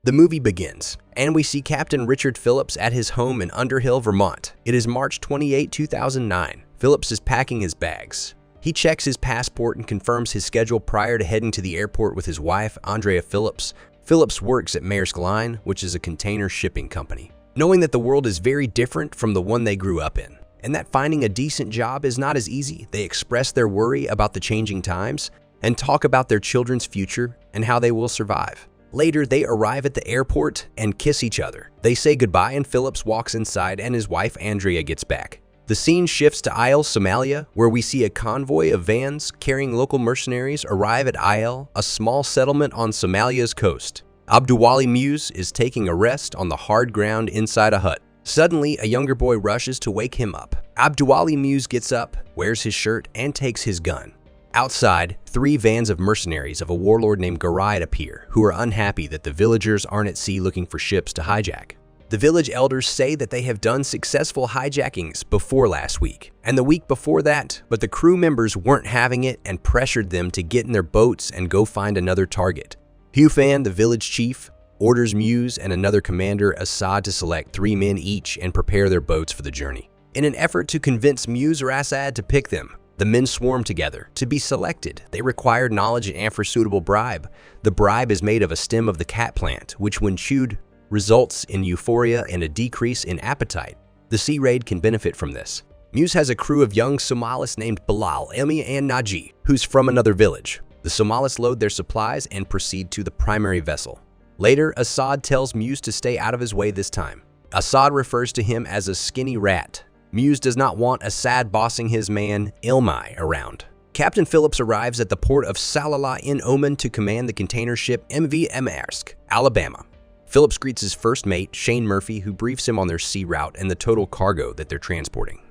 The movie begins, and we see Captain Richard Phillips at his home in Underhill, Vermont. It is March 28, 2009. Phillips is packing his bags. He checks his passport and confirms his schedule prior to heading to the airport with his wife, Andrea Phillips. Phillips works at Maersk Line, which is a container shipping company. Knowing that the world is very different from the one they grew up in, and that finding a decent job is not as easy, they express their worry about the changing times and talk about their children's future and how they will survive. Later, they arrive at the airport and kiss each other. They say goodbye and Phillips walks inside and his wife Andrea gets back. The scene shifts to Isle, Somalia, where we see a convoy of vans carrying local mercenaries arrive at Isle, a small settlement on Somalia's coast. Abduwali Muse is taking a rest on the hard ground inside a hut. Suddenly, a younger boy rushes to wake him up. Abduwali Muse gets up, wears his shirt, and takes his gun. Outside, 3 vans of mercenaries of a warlord named Garai appear, who are unhappy that the villagers aren't at sea looking for ships to hijack. The village elders say that they have done successful hijackings before last week, and the week before that, but the crew members weren't having it and pressured them to get in their boats and go find another target. Hufan, the village chief, orders Muse and another commander, Assad, to select 3 men each and prepare their boats for the journey. In an effort to convince Muse or Assad to pick them, the men swarm together. To be selected, they require knowledge and for suitable bribe. The bribe is made of a stem of the cat plant, which when chewed, results in euphoria and a decrease in appetite. The Sea Raid can benefit from this. Muse has a crew of young Somalis named Bilal, Emi, and Naji, who's from another village. The Somalis load their supplies and proceed to the primary vessel. Later, Assad tells Muse to stay out of his way this time. Assad refers to him as a skinny rat. Muse does not want Assad bossing his man, Ilmai, around. Captain Phillips arrives at the port of Salalah in Oman to command the container ship MV Maersk, Alabama. Phillips greets his first mate, Shane Murphy, who briefs him on their sea route and the total cargo that they're transporting.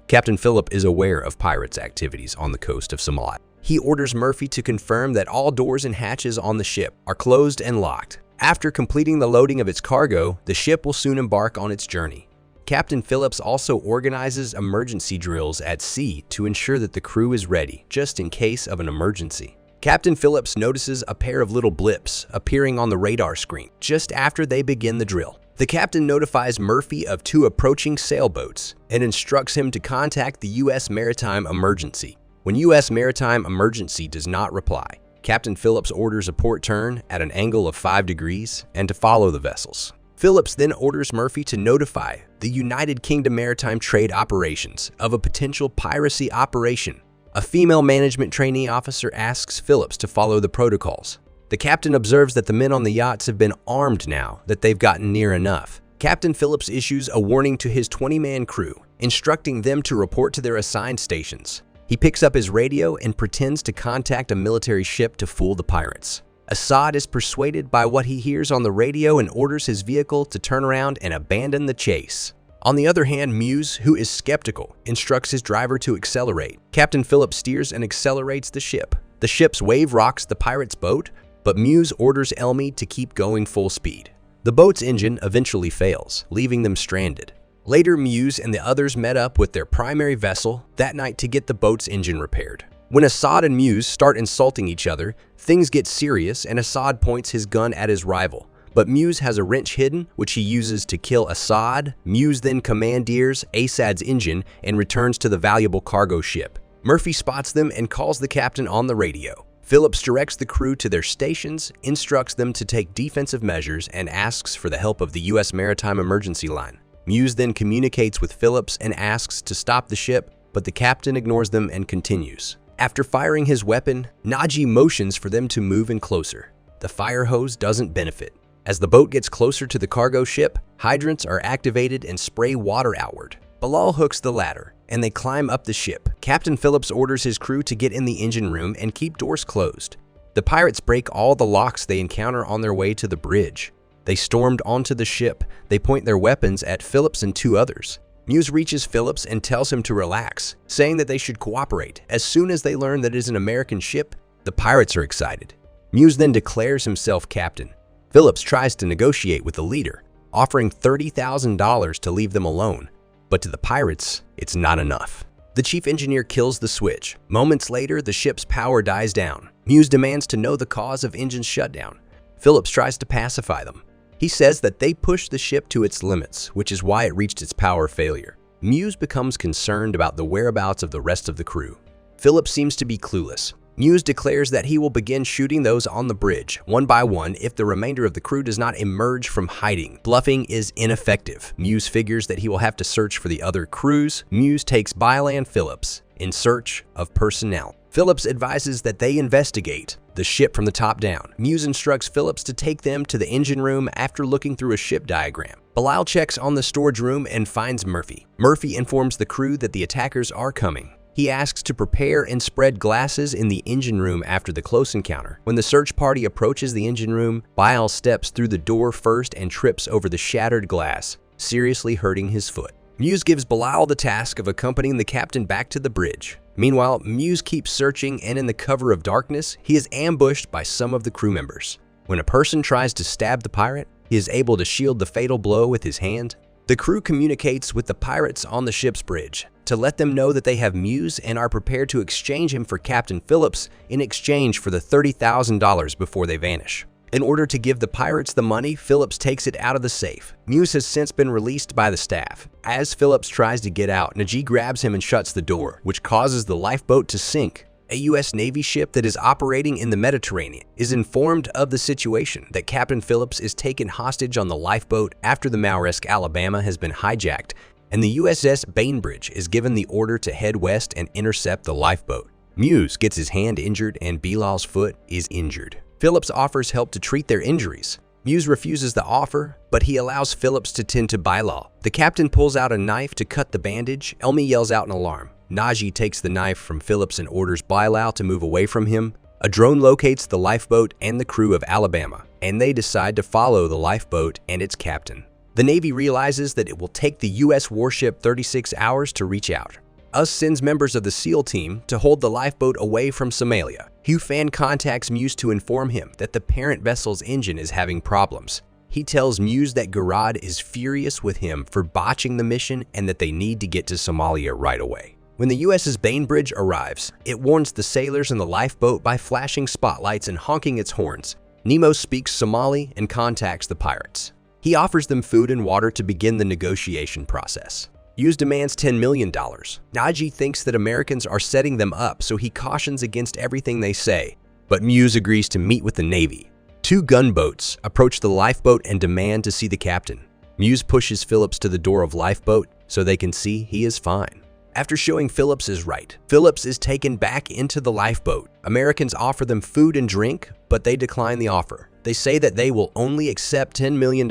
Captain Phillips is aware of pirates' activities on the coast of Somalia. He orders Murphy to confirm that all doors and hatches on the ship are closed and locked. After completing the loading of its cargo, the ship will soon embark on its journey. Captain Phillips also organizes emergency drills at sea to ensure that the crew is ready, just in case of an emergency. Captain Phillips notices a pair of little blips appearing on the radar screen just after they begin the drill. The captain notifies Murphy of 2 approaching sailboats and instructs him to contact the U.S. Maritime Emergency. When U.S. Maritime Emergency does not reply, Captain Phillips orders a port turn at an angle of 5 degrees and to follow the vessels. Phillips then orders Murphy to notify the United Kingdom Maritime Trade Operations of a potential piracy operation. A female management trainee officer asks Phillips to follow the protocols. The captain observes that the men on the yachts have been armed now that they've gotten near enough. Captain Phillips issues a warning to his 20-man crew, instructing them to report to their assigned stations. He picks up his radio and pretends to contact a military ship to fool the pirates. Assad is persuaded by what he hears on the radio and orders his vehicle to turn around and abandon the chase. On the other hand, Muse, who is skeptical, instructs his driver to accelerate. Captain Phillips steers and accelerates the ship. The ship's wave rocks the pirate's boat, but Muse orders Elmi to keep going full speed. The boat's engine eventually fails, leaving them stranded. Later, Muse and the others met up with their primary vessel that night to get the boat's engine repaired. When Assad and Muse start insulting each other, things get serious and Assad points his gun at his rival. But Muse has a wrench hidden, which he uses to kill Assad. Muse then commandeers Assad's engine and returns to the valuable cargo ship. Murphy spots them and calls the captain on the radio. Phillips directs the crew to their stations, instructs them to take defensive measures, and asks for the help of the U.S. Maritime Emergency Line. Muse then communicates with Phillips and asks to stop the ship, but the captain ignores them and continues. After firing his weapon, Naji motions for them to move in closer. The fire hose doesn't benefit. As the boat gets closer to the cargo ship, hydrants are activated and spray water outward. Bilal hooks the ladder, and they climb up the ship. Captain Phillips orders his crew to get in the engine room and keep doors closed. The pirates break all the locks they encounter on their way to the bridge. They stormed onto the ship. They point their weapons at Phillips and 2 others. Muse reaches Phillips and tells him to relax, saying that they should cooperate. As soon as they learn that it is an American ship, the pirates are excited. Muse then declares himself captain. Phillips tries to negotiate with the leader, offering $30,000 to leave them alone. But to the pirates, it's not enough. The chief engineer kills the switch. Moments later, the ship's power dies down. Muse demands to know the cause of engine shutdown. Phillips tries to pacify them. He says that they pushed the ship to its limits, which is why it reached its power failure. Muse becomes concerned about the whereabouts of the rest of the crew. Phillips seems to be clueless. Muse declares that he will begin shooting those on the bridge, one by one, if the remainder of the crew does not emerge from hiding. Bluffing is ineffective. Muse figures that he will have to search for the other crews. Muse takes Byland Phillips in search of personnel. Phillips advises that they investigate the ship from the top down. Muse instructs Phillips to take them to the engine room after looking through a ship diagram. Bilal checks on the storage room and finds Murphy. Murphy informs the crew that the attackers are coming. He asks to prepare and spread glasses in the engine room after the close encounter. When the search party approaches the engine room, Bilal steps through the door first and trips over the shattered glass, seriously hurting his foot. Muse gives Bilal the task of accompanying the captain back to the bridge. Meanwhile, Muse keeps searching, and in the cover of darkness, he is ambushed by some of the crew members. When a person tries to stab the pirate, he is able to shield the fatal blow with his hand. The crew communicates with the pirates on the ship's bridge to let them know that they have Muse and are prepared to exchange him for Captain Phillips in exchange for the $30,000 before they vanish. In order to give the pirates the money, Phillips takes it out of the safe. Muse has since been released by the staff. As Phillips tries to get out, Najee grabs him and shuts the door, which causes the lifeboat to sink. A U.S. Navy ship that is operating in the Mediterranean is informed of the situation that Captain Phillips is taken hostage on the lifeboat after the Mauresque Alabama has been hijacked, and the USS Bainbridge is given the order to head west and intercept the lifeboat. Muse gets his hand injured and Bilal's foot is injured. Phillips offers help to treat their injuries. Muse refuses the offer, but he allows Phillips to tend to Bilal. The captain pulls out a knife to cut the bandage. Elmi yells out in alarm. Najee takes the knife from Phillips and orders Bilal to move away from him. A drone locates the lifeboat and the crew of Alabama, and they decide to follow the lifeboat and its captain. The Navy realizes that it will take the U.S. warship 36 hours to reach out. US sends members of the SEAL team to hold the lifeboat away from Somalia. Hugh Fan contacts Muse to inform him that the parent vessel's engine is having problems. He tells Muse that Garad is furious with him for botching the mission and that they need to get to Somalia right away. When the USS Bainbridge arrives, it warns the sailors in the lifeboat by flashing spotlights and honking its horns. Nemo speaks Somali and contacts the pirates. He offers them food and water to begin the negotiation process. Muse demands $10 million. Najee thinks that Americans are setting them up, so he cautions against everything they say, but Muse agrees to meet with the Navy. Two gunboats approach the lifeboat and demand to see the captain. Muse pushes Phillips to the door of lifeboat so they can see he is fine. After showing Phillips is right, Phillips is taken back into the lifeboat. Americans offer them food and drink, but they decline the offer. They say that they will only accept $10 million.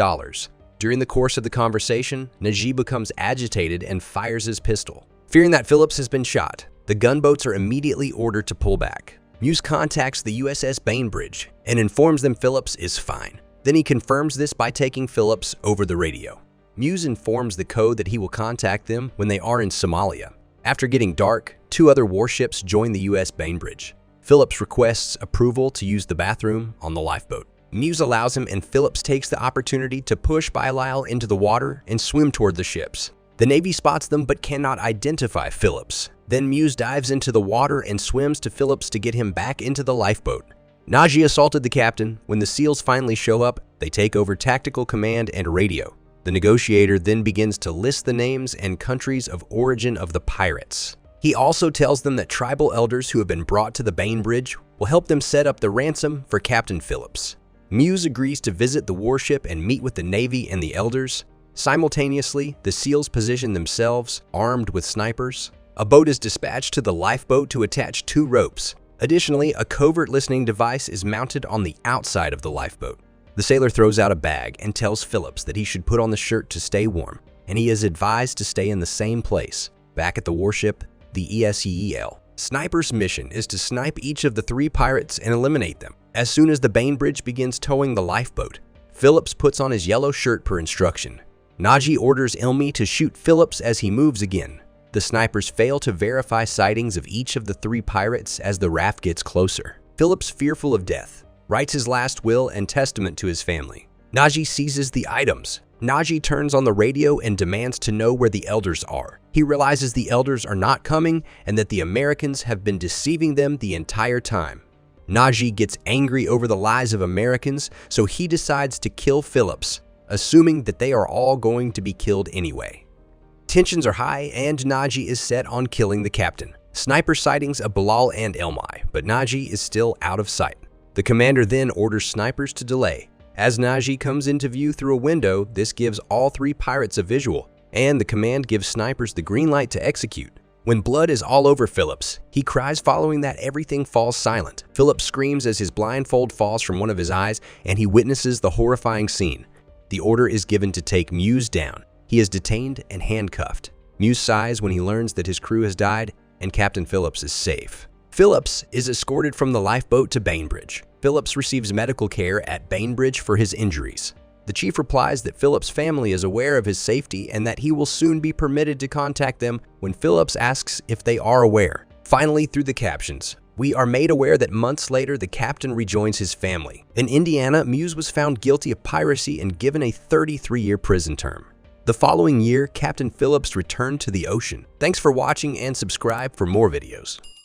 During the course of the conversation, Najee becomes agitated and fires his pistol. Fearing that Phillips has been shot, the gunboats are immediately ordered to pull back. Muse contacts the USS Bainbridge and informs them Phillips is fine. Then he confirms this by taking Phillips over the radio. Muse informs the code that he will contact them when they are in Somalia. After getting dark, two other warships join the US Bainbridge. Phillips requests approval to use the bathroom on the lifeboat. Muse allows him and Phillips takes the opportunity to push Bilal into the water and swim toward the ships. The Navy spots them but cannot identify Phillips. Then Muse dives into the water and swims to Phillips to get him back into the lifeboat. Najee assaulted the captain. When the SEALs finally show up, they take over tactical command and radio. The negotiator then begins to list the names and countries of origin of the pirates. He also tells them that tribal elders who have been brought to the Bainbridge will help them set up the ransom for Captain Phillips. Muse agrees to visit the warship and meet with the Navy and the elders. Simultaneously, the SEALs position themselves, armed with snipers. A boat is dispatched to the lifeboat to attach two ropes. Additionally, a covert listening device is mounted on the outside of the lifeboat. The sailor throws out a bag and tells Phillips that he should put on the shirt to stay warm, and he is advised to stay in the same place, back at the warship, the ESEEL. Sniper's mission is to snipe each of the three pirates and eliminate them. As soon as the Bainbridge begins towing the lifeboat, Phillips puts on his yellow shirt per instruction. Najee orders Ilmi to shoot Phillips as he moves again. The snipers fail to verify sightings of each of the three pirates as the raft gets closer. Phillips, fearful of death, writes his last will and testament to his family. Najee seizes the items. Najee turns on the radio and demands to know where the elders are. He realizes the elders are not coming and that the Americans have been deceiving them the entire time. Najee gets angry over the lies of Americans, so he decides to kill Phillips, assuming that they are all going to be killed anyway. Tensions are high, and Najee is set on killing the captain. Sniper sightings of Bilal and Elmai, but Najee is still out of sight. The commander then orders snipers to delay. As Najee comes into view through a window, this gives all 3 pirates a visual, and the command gives snipers the green light to execute. When blood is all over Phillips, he cries following that everything falls silent. Phillips screams as his blindfold falls from one of his eyes, and he witnesses the horrifying scene. The order is given to take Muse down. He is detained and handcuffed. Muse sighs when he learns that his crew has died, and Captain Phillips is safe. Phillips is escorted from the lifeboat to Bainbridge. Phillips receives medical care at Bainbridge for his injuries. The chief replies that Phillips' family is aware of his safety and that he will soon be permitted to contact them when Phillips asks if they are aware. Finally, through the captions, we are made aware that months later the captain rejoins his family. In Indiana, Muse was found guilty of piracy and given a 33-year prison term. The following year, Captain Phillips returned to the ocean. Thanks for watching and subscribe for more videos.